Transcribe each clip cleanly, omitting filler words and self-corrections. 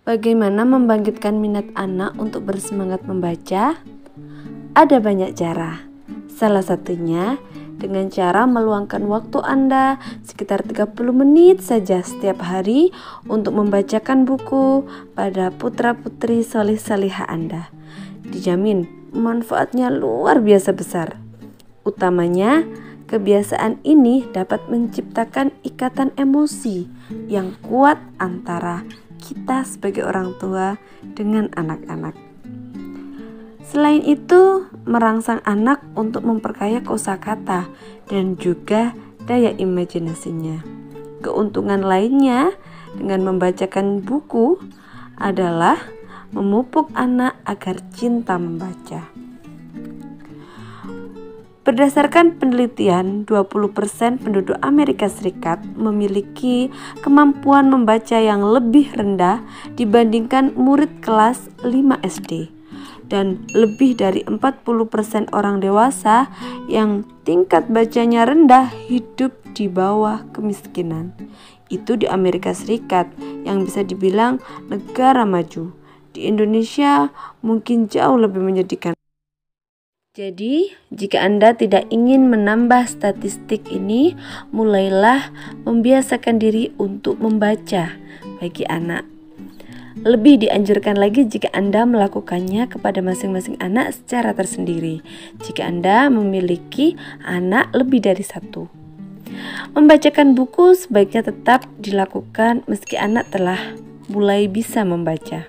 Bagaimana membangkitkan minat anak untuk bersemangat membaca? Ada banyak cara. Salah satunya dengan cara meluangkan waktu Anda sekitar 30 menit saja setiap hari untuk membacakan buku pada putra-putri solih-solihah Anda. Dijamin manfaatnya luar biasa besar. Utamanya, kebiasaan ini dapat menciptakan ikatan emosi yang kuat antara kita sebagai orang tua dengan anak-anak. Selain itu, merangsang anak untuk memperkaya kosakata dan juga daya imajinasinya. Keuntungan lainnya dengan membacakan buku adalah memupuk anak agar cinta membaca. Berdasarkan penelitian, 20% penduduk Amerika Serikat memiliki kemampuan membaca yang lebih rendah dibandingkan murid kelas 5 SD. Dan lebih dari 40% orang dewasa yang tingkat bacanya rendah hidup di bawah kemiskinan. Itu di Amerika Serikat yang bisa dibilang negara maju. Di Indonesia mungkin jauh lebih menyedihkan. Jadi, jika Anda tidak ingin menambah statistik ini, mulailah membiasakan diri untuk membaca bagi anak. Lebih dianjurkan lagi jika Anda melakukannya kepada masing-masing anak secara tersendiri, jika Anda memiliki anak lebih dari satu. Membacakan buku sebaiknya tetap dilakukan meski anak telah mulai bisa membaca.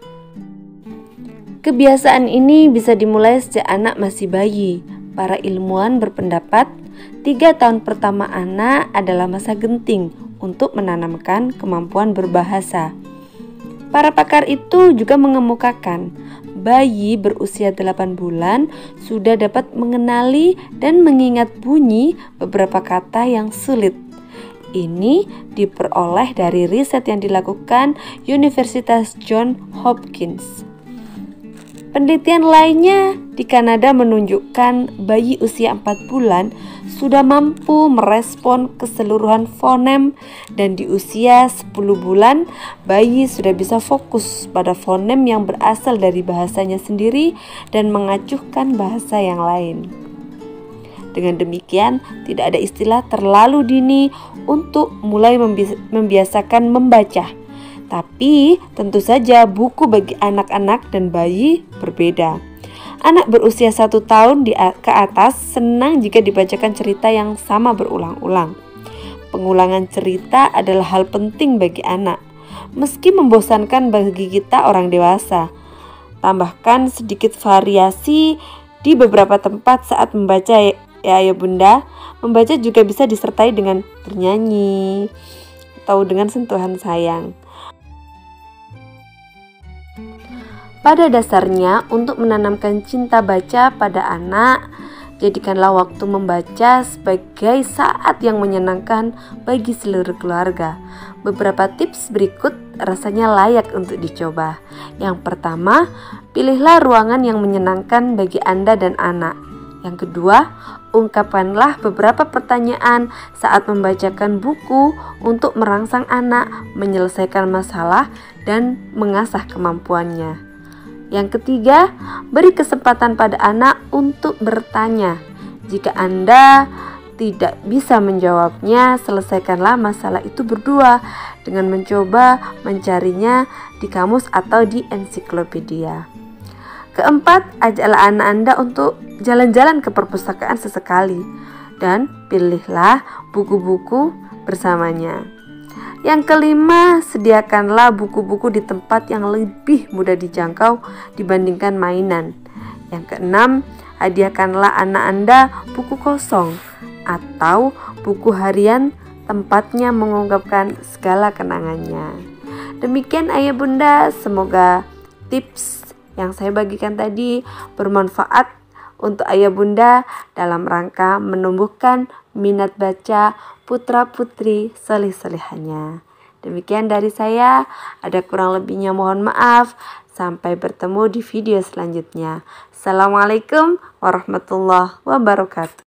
Kebiasaan ini bisa dimulai sejak anak masih bayi. Para ilmuwan berpendapat 3 tahun pertama anak adalah masa genting untuk menanamkan kemampuan berbahasa. Para pakar itu juga mengemukakan bayi berusia 8 bulan sudah dapat mengenali dan mengingat bunyi beberapa kata yang sulit. Ini diperoleh dari riset yang dilakukan Universitas Johns Hopkins. Penelitian lainnya di Kanada menunjukkan bayi usia 4 bulan sudah mampu merespon keseluruhan fonem, dan di usia 10 bulan bayi sudah bisa fokus pada fonem yang berasal dari bahasanya sendiri dan mengacuhkan bahasa yang lain. Dengan demikian, tidak ada istilah terlalu dini untuk mulai membiasakan membaca. Tapi tentu saja buku bagi anak-anak dan bayi berbeda. Anak berusia 1 tahun ke atas senang jika dibacakan cerita yang sama berulang-ulang. Pengulangan cerita adalah hal penting bagi anak, meski membosankan bagi kita orang dewasa. Tambahkan sedikit variasi di beberapa tempat saat membaca ya ayah bunda. Membaca juga bisa disertai dengan bernyanyi atau dengan sentuhan sayang. Pada dasarnya, untuk menanamkan cinta baca pada anak, jadikanlah waktu membaca sebagai saat yang menyenangkan bagi seluruh keluarga. Beberapa tips berikut rasanya layak untuk dicoba. Yang pertama, pilihlah ruangan yang menyenangkan bagi Anda dan anak. Yang kedua, ungkapkanlah beberapa pertanyaan saat membacakan buku untuk merangsang anak menyelesaikan masalah dan mengasah kemampuannya. Yang ketiga, beri kesempatan pada anak untuk bertanya. Jika Anda tidak bisa menjawabnya, selesaikanlah masalah itu berdua dengan mencoba mencarinya di kamus atau di ensiklopedia. Keempat, ajaklah anak Anda untuk jalan-jalan ke perpustakaan sesekali dan pilihlah buku-buku bersamanya. Yang kelima, sediakanlah buku-buku di tempat yang lebih mudah dijangkau dibandingkan mainan. Yang keenam, hadiahkanlah anak Anda buku kosong atau buku harian, tempatnya mengungkapkan segala kenangannya. Demikian ayah bunda, semoga tips yang saya bagikan tadi bermanfaat untuk ayah bunda dalam rangka menumbuhkan minat baca putra-putri solih-solihahnya. Demikian dari saya, ada kurang lebihnya mohon maaf. Sampai bertemu di video selanjutnya. Assalamualaikum warahmatullahi wabarakatuh.